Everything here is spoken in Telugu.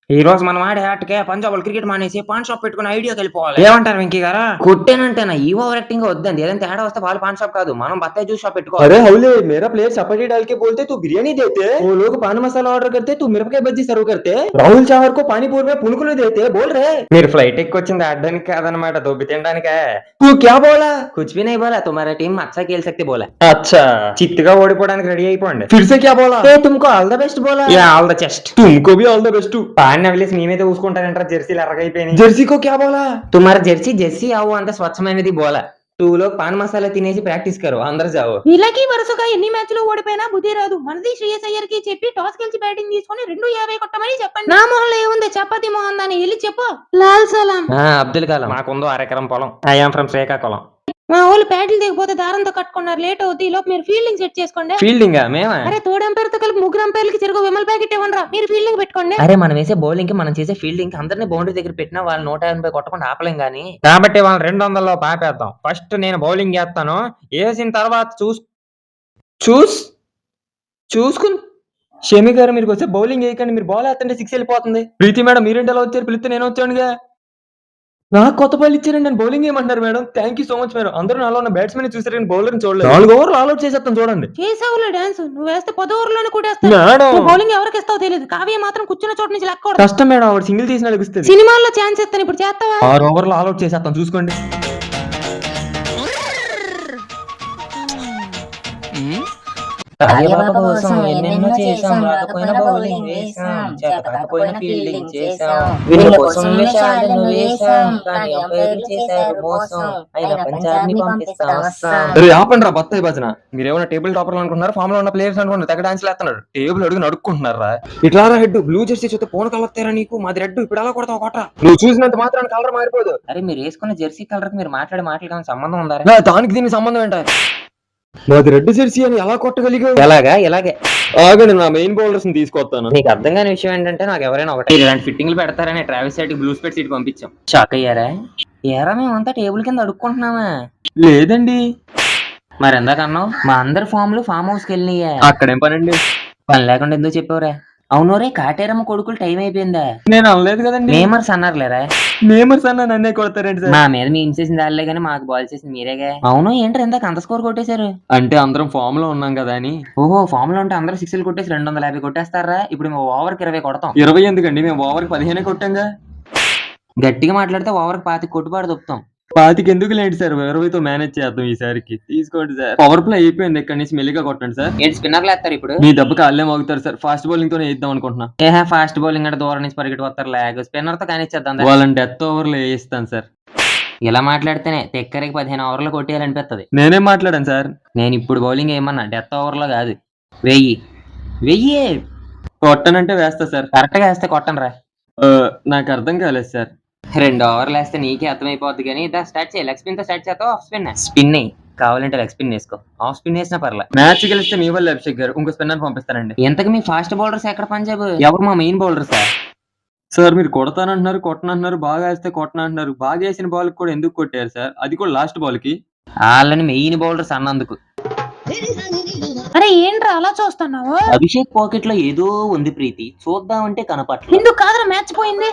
ఈ రోజు మనం ఆడే ఆటకే పంజాబ్ వాళ్ళు క్రికెట్ మానేసి పాన్ షాప్ పెట్టుకుని ఐడియాకి వెళ్ళిపోవాలి. ఏమంటారు వెంకీ గారా? కొట్టేనంటేనా ఈ ఓవర్ యాక్టింగ్ వద్దండి. ఏదైనా తేడా వస్తే వాళ్ళు పాన్ షాప్ కాదు, మనం బత్తాయి జ్యూస్ షాప్ పెట్టుకోవాలి. अरे हवले मेरा प्लेयर चपाती डाल के बोलते तू बिरयानी देते, वो लोग पान मसाला ऑर्डर करते तू मिरपकाय बज्जी सर्व करते, राहुल चावर को पानीपुर में पुनुकुలు देते बोल रहे మీరు ఫ్లైట్ ఎక్కి వచ్చింది ఆడడానికి కాదనమాట, దొబ్బి తినడానికే. तू क्या बोला? कुछ भी नहीं बोला, तुम्हारा टीम अच्छा खेल सकते बोला. अच्छा చిత్తుగా ఓడిపోవడానికి రెడీ అయిపోండి. फिर से क्या बोला? ఏ తుమ్కో ఆల్ ద బెస్ట్ బోలా. యా ఆల్ ద చెస్ట్. तुमको भी ऑल द बेस्ट. పాడిన వదిలేసి మీ మీద చూసుకుంటారంటారా, జెర్సీలు ఎర్రగైపోయినాయి. जर्सी को क्या बोला? तुम्हारा జెర్సీ జెర్సీ ఆవు అంత స్వచ్ఛమైనది బోలా. టూ లో పాన్ మసాలా తినేసి ప్రాక్టీస్ కరో, అందరు జావో. వీళ్ళకి వరుసగా ఎన్ని మ్యాచ్లు ఓడిపోయినా బుద్ధి రాదు. మనది శ్రేయస్ అయ్యర్ కి చెప్పి టాస్ గెలిచి బ్యాటింగ్ తీసుకొని 250 కొట్టమని చెప్పండి. నా మొహంలో ఏముంది, చపాతి మొహం దాన్ని వెళ్ళి చెప్పు. లాల్ సలాం. అబ్దుల్ కలాం. మాకుందో అరెకరం పొలం. I'm from Srikakulam. మా వాళ్ళు ప్యాడ్లు దిగిపోతే దారంతో కట్టుకున్నారు, లేట్ అవుతుంది. లోపు మీరు ఫీల్డింగ్ సెట్ చేసుకోండి. ఫీల్డింగ్ మేమా? అరే తోడు ఎంపైర్ తో కలిపి 3 ఎంపైర్లకి చెరుకు విమల్ ప్యాకెట్ ఇవ్వండి, మీరు ఫీల్డింగ్ పెట్టుకోండి. అరే మనం వేసే బౌలింగ్ కి మనం చేసే ఫీల్డింగ్ కి అందరినీ బౌండరీ దగ్గర పెట్టినా వాళ్ళు 180 కొట్టకుండా ఆపలేం గానీ, కాబట్టి వాళ్ళు 200లో పాపేద్దాం. ఫస్ట్ నేను బౌలింగ్ చేస్తాను, వేసిన తర్వాత చూసుకుని షమి గారు మీరు వచ్చే బౌలింగ్ వేయకండి, మీరు బాల్ వేస్తుంటే 6 వెళ్ళిపోతుంది. ప్రీతి మేడం మీరేంటి ఎలా వచ్చారు? పిలిస్తే నేను వచ్చానుగా. నాకు కొత్త బాల్ ఇచ్చారండి, నేను బౌలింగ్ ఏమంటారు madam? Thank you so much madam. అందరూ నాలో ఉన్న బ్యాట్స్మెన్ చూసారు, బౌలర్ చూడలేదు. 4 ఓవర్లు ఆల్అౌట్ చేసేస్తాను చూడండి. చేసావులే డాన్స్, నువ్వు వేస్తే 10 ఓవర్లోనే కొట్టేస్తావు. మేడం బౌలింగ్ ఎవరికి ఇస్తావు తెలియదు. కావ్య మాత్రం కూర్చున్న చోట నుంచి లెక్క. కష్టం మేడం, ఆవిడ సింగిల్ తీసిన లభిస్తుంది. సినిమాల్లో ఛాన్స్ ఇస్తాను, ఇప్పుడు చేస్తావా? 6 ఓవర్లు ఆల్అౌట్ చేసేస్తాను చూసుకోండి. సాయిబాబా కోసం ఎన్నెన్నో చేసాం, రాకపోయినా బౌలింగ్ వేసాం, చేతకాకపోయినా ఫీల్డింగ్ చేసాం, వీళ్ళ కోసం విషయాలను వేసాం, కానీ అంపైర్లు చేశారు మోసం, అయినా పంజాబ్ ని పంపిస్తాం అస్సాం. అరే ఆపండి రా బత్తాయి భజన. మీరు ఏమైనా టేబుల్ టాపర్లు అనుకుంటున్నారు, ఫామ్ లో ఉన్న ప్లేయర్స్ అనుకుంటున్నారు, తెగ డాన్స్ వేస్తున్నారు. టేబుల్ అడుగు నడుక్కుంటున్నారా? ఇట్లా హెడ్ బ్లూ జెర్సీ చూస్తే ఫోన్ కలర్తారా నీకు? మాది రెడ్, ఇప్పుడు అలా కొడతావు కొట్రా. నువ్వు చూసినంత మాత్రం కలర్ మారిపోదు. అరే మీరు వేసుకున్న జెర్సీ కలర్ కి మీరు మాట్లాడే మాటలకి సంబంధం ఉందా? దానికి దీనికి సంబంధం ఏంటా? మాది రెడ్ జెర్సీ అని ఎలా కొట్టగలిగావు? ఇలాగే ఆగండి, నా మెయిన్ బౌలర్స్ ని తీసుకొస్తాను. నీకు అర్థం కాని విషయం ఏంటంటే, నాకు ఎవరైనా ఒకటి ఇలాంటి ఫిట్టింగ్లు పెడతారని ట్రావెల్స్ సైట్ బ్లూ స్పెట్ సీట్ పంపించాం. షాక్ అయ్యారా? ఏరా మేమంతా టేబుల్ కింద అడుక్కుంటున్నామా? లేదండి. మరి ఎందాక అన్నావు మా అందరి ఫామ్ లు ఫామ్ హౌస్ కి వెళ్ళినాయా? అక్కడేం పనండి? పని లేకుండా ఎందుకు చెప్పావురా? అవునోరే కాటేరమ్మ కొడుకులు టైం అయిపోయిందా? నేను అనలేదు కదండి. నేమర్స్ అన్నారులేరా? నేమర్స్ అన్న నన్నే కొడతారండి సార్. మా మీద మీ చేసింది వాళ్ళే గానీ మాకు బాల్ చేసింది మీరేగా. అవును ఏంటి ఎందాక అంత స్కోర్ కొట్టేశారు? అంటే అందరం ఫామ్ లో ఉన్నాం కదా అని. ఓహో ఫామ్ లో ఉంటే అందరూ 6లు కొట్టేసి 250 కొట్టేస్తారా? ఇప్పుడు మేము ఓవర్ కి 20 కొడతాం. 20 ఎందుకండి, మేము ఓవర్ కి 15 కొట్టాంగా. గట్టిగా మాట్లాడితే ఓవర్ కి 25 కొట్టుబాటు దొప్పుతాం. 25 ఎందుకు లేండి సార్, 20తో మేనేజ్ చేద్దాం ఈసారికి. తీసుకోండి సార్. పవర్ ప్లే అయిపోయింది, ఇక్కడ నుంచి మెల్లిగా కొట్టండి సార్. ఏంటి స్పిన్నర్లు వేస్తారు ఇప్పుడు? మీ దెబ్బకి అల్లే మోగుతారు సార్. ఫాస్ట్ బౌలింగ్ తోనే వేద్దాం అనుకుంటున్నా. ఫాస్ట్ బౌలింగ్ అంటే దూరం నుంచి పరిగెట్టి వస్తారు, లాగ్ స్పిన్నర్ తో కానిచ్చేద్దాం. వాళ్ళని డెత్ ఓవర్లు వేయిస్తాను సార్. ఇలా మాట్లాడితేనే తెక్కరికి 15 ఓవర్లు కొట్టేయాలనిపిస్తుంది. నేనేం మాట్లాడాను సార్? నేను ఇప్పుడు బౌలింగ్ ఏమన్నా డెత్ ఓవర్ లో కాదు, 1000 కొట్టనంటే వేస్తా సార్. కరెక్ట్ గా వేస్తే కొట్టను రా. నాకు అర్థం కాలేదు సార్. 2 ఓవర్లు వేస్తే నీకే అర్థమైపోద్ది కానీ స్టార్ట్ చేయి. లెగ్ స్పిన్ తో స్టార్ట్ చేస్తావు, ఆఫ్ స్పిన్ స్పిన్ కావాలంటే లెగ్ స్పిన్ వేసుకో, ఆఫ్ స్పిన్ వేసినా పర్లే. మ్యాచ్ గెలిస్తే మీ వల్ల అభిషేక్ గారు ఇంకో స్పిన్నర్ పంపిస్తారండి. ఎంతకు మీ ఫాస్ట్ బౌలర్స్ ఎక్కడ పంజాబ్? ఎవరు మా మెయిన్ బౌలర్ సార్? సార్ మీరు కొడతానంటున్నారు, కొట్టనంటున్నారు, బాగా వేస్తే కొట్టనంటున్నారు. బాగా వేసిన బాల్ కూడా ఎందుకు కొట్టారు సార్? అది కూడా లాస్ట్ బాల్ కి. వాళ్ళని మెయిన్ బౌలర్స్ అన్నందుకు. అరే ఏంట్రా అలా చూస్తున్నావు? అభిషేక్ పాకెట్ లో ఏదో ఉంది ప్రీతి, చూద్దామంటే కనపట్ల. ఎందుకు కాదురా మ్యాచ్ పోయింది.